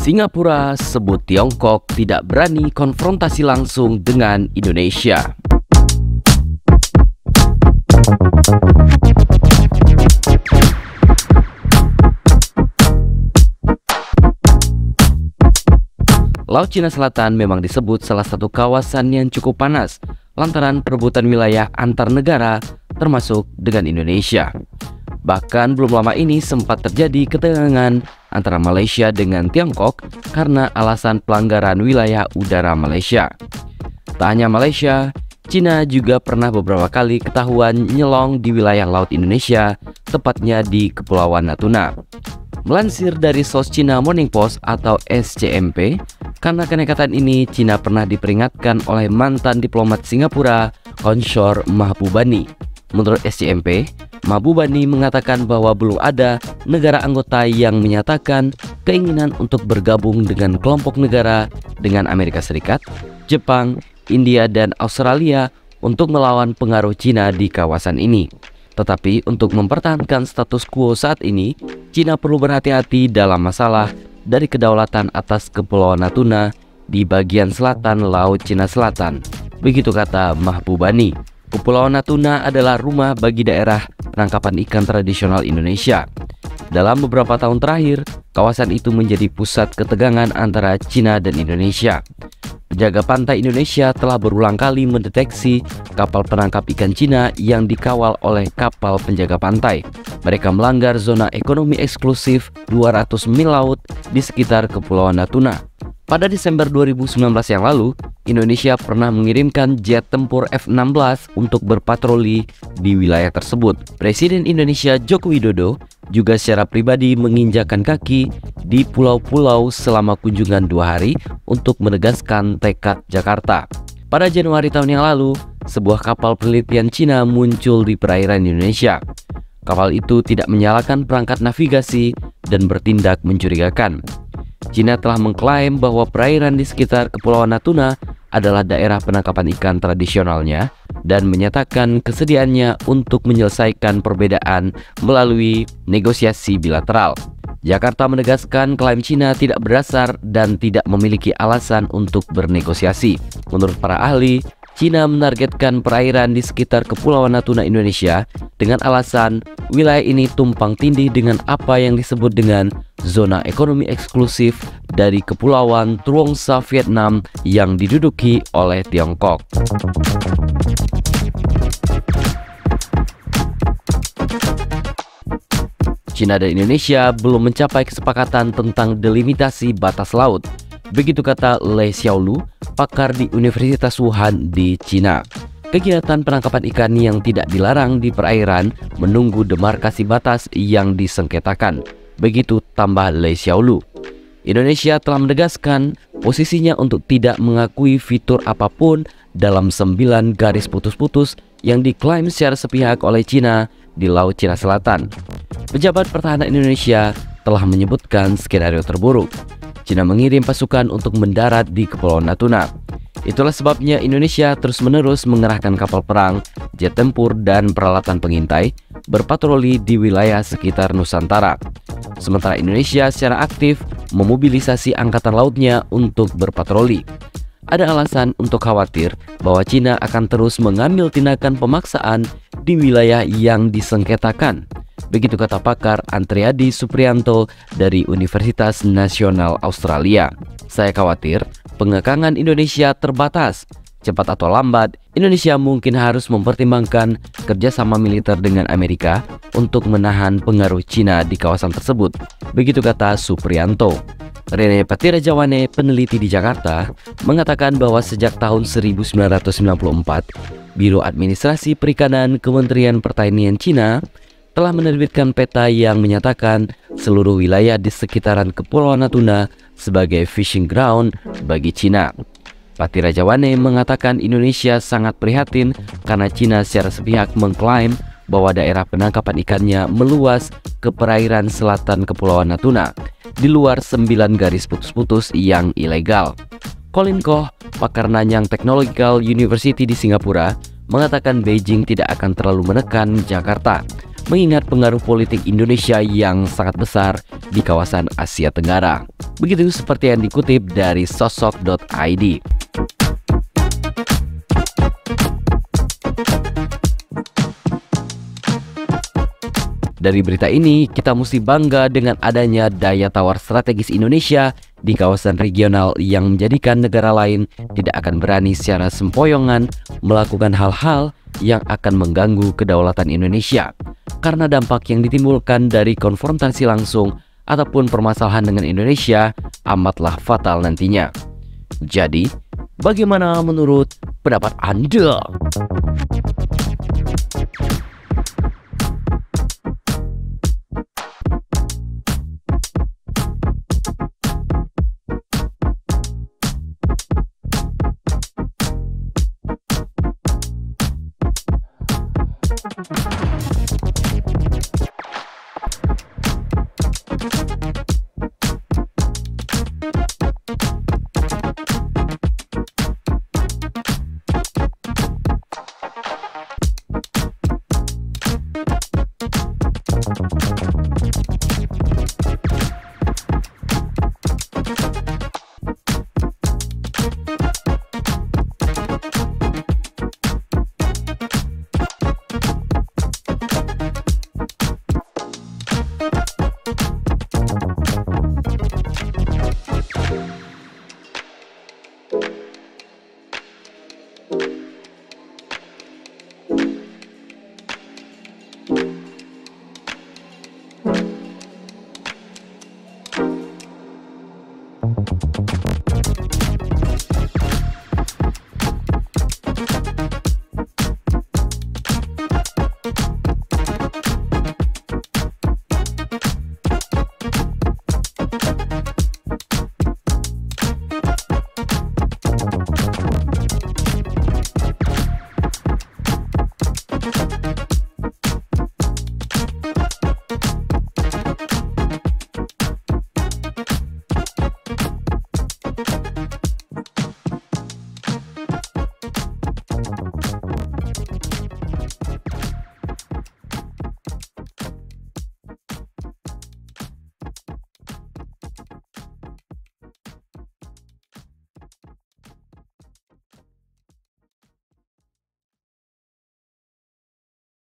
Singapura sebut Tiongkok tidak berani konfrontasi langsung dengan Indonesia. Laut Cina Selatan memang disebut salah satu kawasan yang cukup panas lantaran perebutan wilayah antar negara termasuk dengan Indonesia. Bahkan belum lama ini sempat terjadi ketegangan antara Malaysia dengan Tiongkok karena alasan pelanggaran wilayah udara Malaysia. Tak hanya Malaysia, Cina juga pernah beberapa kali ketahuan nyelong di wilayah laut Indonesia, tepatnya di Kepulauan Natuna. Melansir dari South China Morning Post atau SCMP, karena kenekatan ini Cina pernah diperingatkan oleh mantan diplomat Singapura, Konsor Mahbubani. Menurut SCMP, Mahbubani mengatakan bahwa belum ada negara anggota yang menyatakan keinginan untuk bergabung dengan kelompok negara dengan Amerika Serikat, Jepang, India, dan Australia untuk melawan pengaruh Cina di kawasan ini. Tetapi untuk mempertahankan status quo saat ini, Cina perlu berhati-hati dalam masalah dari kedaulatan atas Kepulauan Natuna di bagian selatan Laut Cina Selatan. Begitu kata Mahbubani. Kepulauan Natuna adalah rumah bagi daerah penangkapan ikan tradisional Indonesia. Dalam beberapa tahun terakhir, kawasan itu menjadi pusat ketegangan antara Cina dan Indonesia. Penjaga pantai Indonesia telah berulang kali mendeteksi kapal penangkap ikan Cina yang dikawal oleh kapal penjaga pantai. Mereka melanggar zona ekonomi eksklusif 200 mil laut di sekitar Kepulauan Natuna. Pada Desember 2019 yang lalu, Indonesia pernah mengirimkan jet tempur F-16 untuk berpatroli di wilayah tersebut. Presiden Indonesia Joko Widodo juga secara pribadi menginjakan kaki di pulau-pulau selama kunjungan 2 hari untuk menegaskan tekad Jakarta. Pada Januari tahun yang lalu, sebuah kapal penelitian Cina muncul di perairan Indonesia. Kapal itu tidak menyalakan perangkat navigasi dan bertindak mencurigakan. Cina telah mengklaim bahwa perairan di sekitar Kepulauan Natuna adalah daerah penangkapan ikan tradisionalnya dan menyatakan kesediaannya untuk menyelesaikan perbedaan melalui negosiasi bilateral. Jakarta menegaskan klaim Cina tidak berdasar dan tidak memiliki alasan untuk bernegosiasi. Menurut para ahli, Cina menargetkan perairan di sekitar Kepulauan Natuna Indonesia dengan alasan wilayah ini tumpang tindih dengan apa yang disebut dengan zona ekonomi eksklusif dari Kepulauan Truong Sa Vietnam yang diduduki oleh Tiongkok. Cina dan Indonesia belum mencapai kesepakatan tentang delimitasi batas laut. Begitu kata Lei Xiaolu, pakar di Universitas Wuhan di Cina. Kegiatan penangkapan ikan yang tidak dilarang di perairan menunggu demarkasi batas yang disengketakan. Begitu tambah Lei Xiaolu. Indonesia telah menegaskan posisinya untuk tidak mengakui fitur apapun dalam 9 garis putus-putus yang diklaim secara sepihak oleh Cina di Laut Cina Selatan. Pejabat pertahanan Indonesia telah menyebutkan skenario terburuk. Cina mengirim pasukan untuk mendarat di Kepulauan Natuna. Itulah sebabnya Indonesia terus-menerus mengerahkan kapal perang, jet tempur, dan peralatan pengintai berpatroli di wilayah sekitar Nusantara. Sementara Indonesia secara aktif memobilisasi angkatan lautnya untuk berpatroli. Ada alasan untuk khawatir bahwa Cina akan terus mengambil tindakan pemaksaan di wilayah yang disengketakan. Begitu kata pakar Antriadi Suprianto dari Universitas Nasional Australia. Saya khawatir pengekangan Indonesia terbatas. Cepat atau lambat, Indonesia mungkin harus mempertimbangkan kerjasama militer dengan Amerika untuk menahan pengaruh Cina di kawasan tersebut. Begitu kata Suprianto. Rene Patirajawane, peneliti di Jakarta, mengatakan bahwa sejak tahun 1994, Biro Administrasi Perikanan Kementerian Pertanian Cina telah menerbitkan peta yang menyatakan seluruh wilayah di sekitaran Kepulauan Natuna sebagai fishing ground bagi Cina. Patirajawane mengatakan Indonesia sangat prihatin karena Cina secara sepihak mengklaim bahwa daerah penangkapan ikannya meluas ke perairan selatan Kepulauan Natuna di luar 9 garis putus-putus yang ilegal. Colin Koh, pakar Nanyang Technological University di Singapura, mengatakan Beijing tidak akan terlalu menekan Jakarta. mengingat pengaruh politik Indonesia yang sangat besar di kawasan Asia Tenggara. Begitu seperti yang dikutip dari sosok.id. Dari berita ini, kita mesti bangga dengan adanya daya tawar strategis Indonesia di kawasan regional yang menjadikan negara lain tidak akan berani secara sempoyongan melakukan hal-hal yang akan mengganggu kedaulatan Indonesia karena dampak yang ditimbulkan dari konfrontasi langsung ataupun permasalahan dengan Indonesia amatlah fatal nantinya. Jadi, bagaimana menurut pendapat Anda?